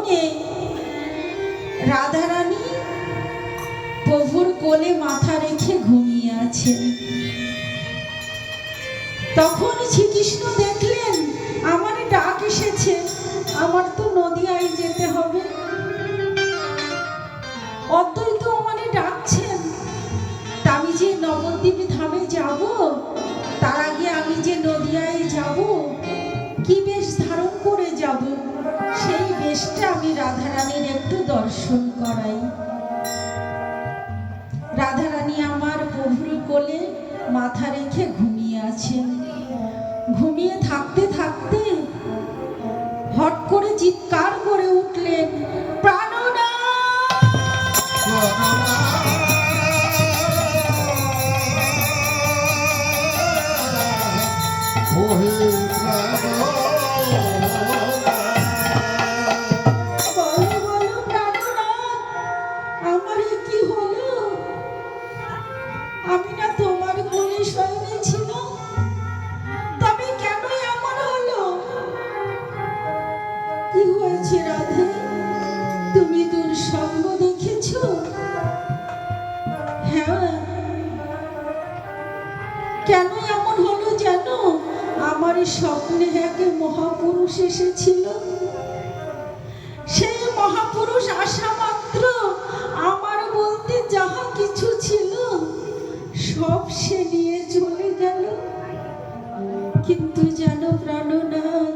ঘুমিয়ে রাধারানী প্রভুর কোলে মাথা রেখে ঘুমিয়ে আছেন। তখন শ্রীকৃষ্ণ দেখলেন আমার ডাক এসেছে, আমার তো নদিয়ায় যেতে হবে। অদ্বৈত আমারে ডাকছেন, আমি যে নবদ্বীপ ধামে যাব, তার আগে আমি যে নদিয়ায় যাব, কি বেশ ধারণ করে যাব, সেই বেশটা আমি রাধারানীর একটু দর্শন করাই। রাধারানী আমার প্রভুর কোলে মাথা রেখে ঘুমিয়ে আছেন। ঘুমিয়ে থাকতে থাকতে হট করে চিৎকার করে উঠলেন, প্রাণনাথ! তুমি দুঃস্বপ্ন দেখেছ? হ্যাঁ। কেন এমন হলো জানো? আমার স্বপ্নে এক মহাপুরুষ এসেছিল। সেই মহাপুরুষ আসা মাত্র আমার বলতে যাহা কিছু ছিল সব সে নিয়ে চলে গেল। কিন্তু জানো প্রাণনাথ,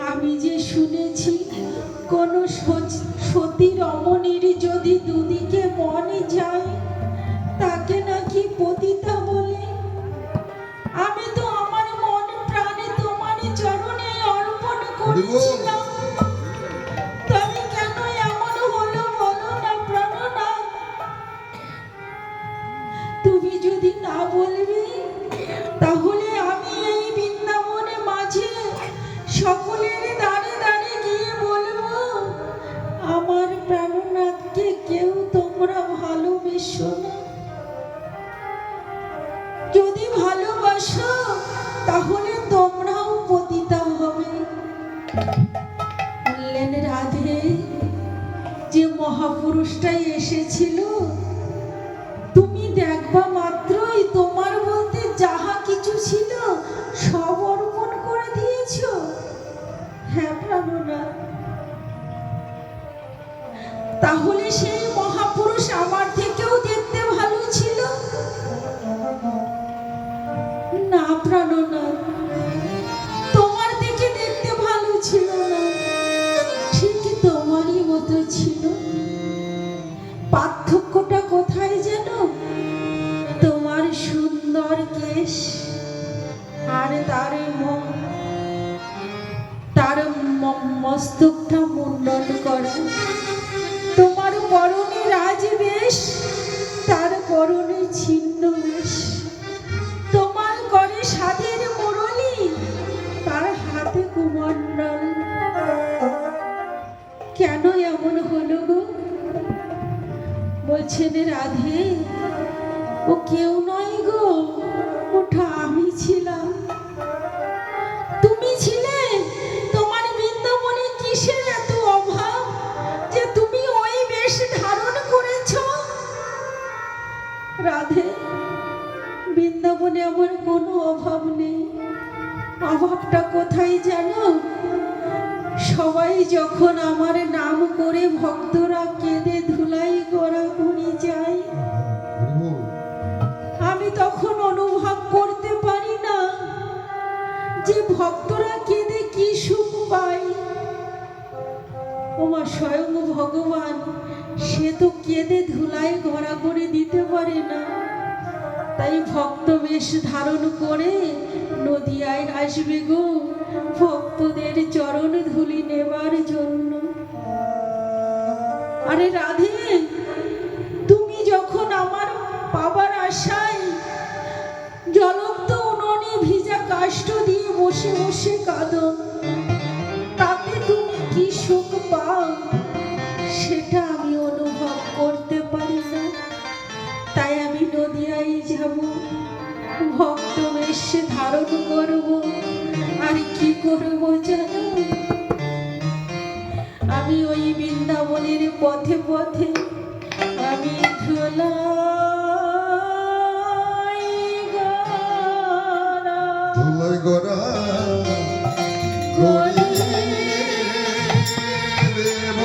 আমি যে শুনেছি কোন সতী রমণীর যদি দুদিকে মনে যায় তাকে নাকি পতিতা বলে। আমি তো আমার মন প্রাণে তোমার চরণে অর্পণ করেছিলাম, তবে কেন এমন হলো বলো না প্রাণনাথ? তুমি যদি না বলবে তাহলে আমি এই বৃন্দাবনে মাঝে সকলের দাঁড়ে দাঁড়ে গিয়ে বলবো আমার প্রাণনাথকে কেউ তোমরা ভালোবেসো না। যদি ভালোবাসো তাহলে তোমরাও পতিতা হবে। বললেন, রাধে, যে মহাপুরুষটাই এসেছিল তুমি দেখবা মাত্রই তোমার বলতে যাহা কিছু ছিল সব অর্পণ করে দিয়েছ। হ্যাঁ প্রাণনাথ। তাহলে সেই মহাপুরুষ আমার থেকেও দেখতে ভালো ছিল? না প্রাণনাথ, তোমার থেকে দেখতে ভালো ছিল না, ঠিক তোমারই মতো ছিল। পার্থক্যটা কোথায় জানো? তোমার সুন্দর কেশ আর তার মস্তকটা মুন্ডন করা, তোমার পরনে রাজবেশ, তার পরনে ছিন্ন বেশ, তোমার করে সাধের মুরলি, তার হাতে কুমণ্ডল। কেন এমন হলো গো? বলছেন, রাধে, ও কেউ নয় গো, ওটা আমি ছিলাম। তুমি ছিলে? তোমার বৃন্দাবনে কিসের এত অভাব যে তুমি ওই বেশ ধারণ করেছ? রাধে, বৃন্দাবনে আমার কোনো অভাব নেই। অভাবটা কোথায় জানো? সবাই যখন আমার নাম করে ভক্তরা কেঁদে ধুলাই গড়াগড়ি যায়, আমি তখন অনুভব করতে পারি না যে ভক্তরা কেঁদে কি সুখ পায়। ওমা স্বয়ং ভগবান সে তো কেঁদে ধুলাই গড়াগড়ি দিতে পারে না, তাই ভক্ত বেশ ধারণ করে নদিয়ায় আসবে গো ভক্তদের চরণ ধুলি নেবার জন্য। আরে রাধে, তুমি যখন আমার পাবার আশায় জ্বলন্ত উনুনে ভিজা কাষ্ঠ দিয়ে বসে বসে কাঁদো, তাতে তুমি কি সুখ পাও সেটা আমি অনুভব করতে পারি না। তাই আমি নদিয়ায় যাব, ভক্ত বেশ ধারণ করব, আর কি করব জানো? আমি ওই বৃন্দাবনের পথে পথে আমি ধুলাই গড়া গড়িয়ে দেব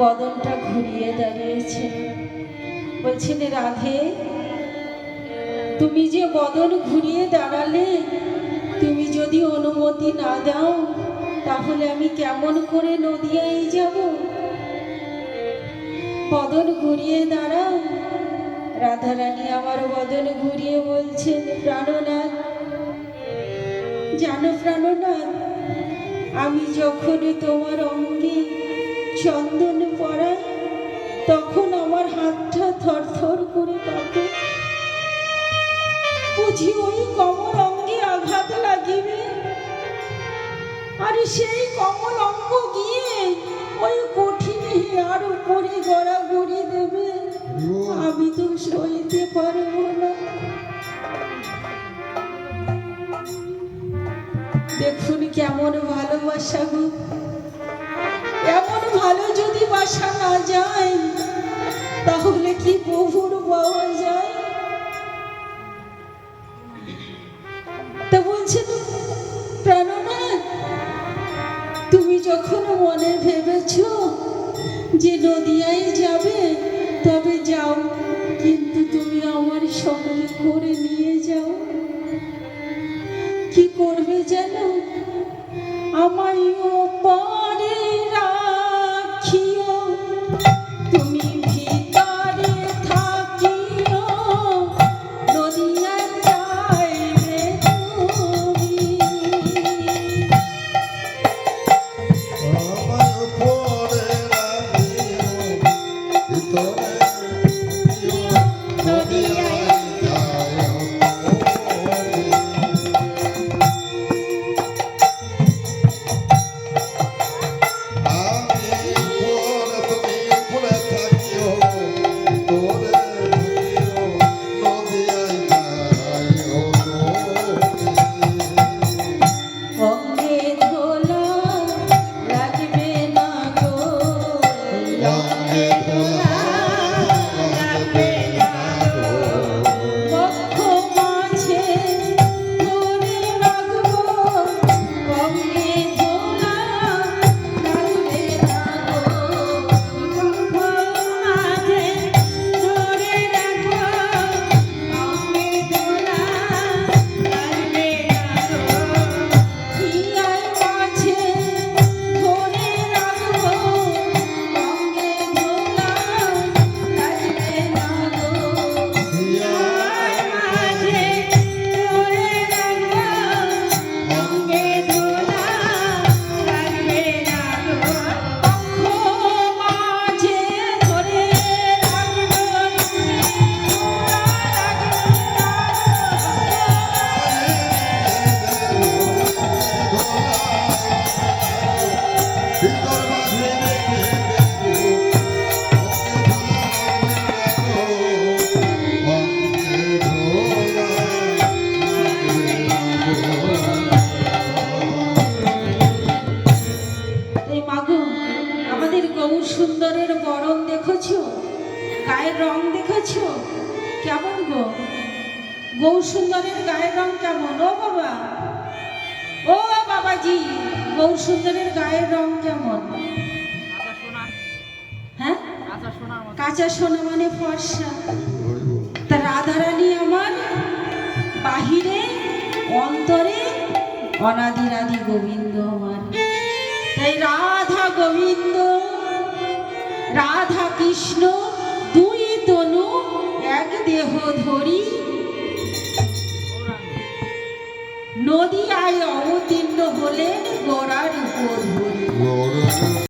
বদনটা ঘুরিয়ে দাঁড়িয়েছে, বলছেন রাধে তুমি যে বদন ঘুরিয়ে দাঁড়ালে, তুমি যদি অনুমতি না দাও তাহলে আমি কেমন করে নদিয়ায় যাব? বদন ঘুরিয়ে দাঁড়াও। রাধারানী আমার বদন ঘুরিয়ে বলছেন, প্রাণনাথ জানো প্রাণনাথ, আমি যখন তোমার অঙ্গে চন্দন পড়াই তখন আমার হাতটা থরথর করে কাঁপে, বুঝি ওই কমল অঙ্গে আঘাত লাগিবে, আর সেই কমল অঙ্গ গিয়ে ওই কঠিন আর উপরে গড়াগড়ি দেবে, আমি তো সইতে পারবো না। দেখুন কেমন ভালোবাসা গো, এমন ভালো যদি বাসা না যায় তাহলে কি প্রভুর পাওয়া যায়? তা বলছেন প্রাণনাথ, তুমি যখন মনে ভেবেছ যে নদিয়ায় যাবে, তবে যাও, কিন্তু তুমি আমার সঙ্গে করে নিয়ে যাও। কি করবে জানো? আমায়ও পরে রাখিও, তুমি ভিতরে থাকিও, নদিয়ায় যাইবে তুমি। আমার উপরে রাখিও, ভিতরে নদিয়ায় অঙ্গে ধোলা লাগবে না গো, অঙ্গে ধোলা লাগবে না গো, বক্ষ মাঝে ধরে রাখবো, অঙ্গে ধোলা লাগবে না গো, বক্ষ মাঝে ধরে রাখবো, অঙ্গে ধোলা লাগবে না গো। হিয়ার মাঝে ধরে রাখবো, অঙ্গে ধোলা লাগবে না গো। হিয়ার মাঝে ধরে রাখবো, অঙ্গে ধোলা লাগবে না গো। বক্ষ মাঝে ধরে রাখবো, এই মাগো, আমাদের গৌর সুন্দরের বরণ দেখেছো? গায়ের রং দেখেছো কেমন গো? গৌর সুন্দরের গায়ের রং কেমন? ও বাবা, ও বাবাজি, গৌর সুন্দরের গায়ের রং কেমন? হ্যাঁ, কাঁচা সোনা মানে ফর্সা। তা রাধারানী আমার বাহিরে অন্তরে অনাদিরাদি গোবিন্দ আমার। তাই রাধা গোবিন্দ, রাধা কৃষ্ণ দুই তনু এক দেহ ধরি নদিয়ায় অবতীর্ণ হলেন গোড়ার উপর ধরি।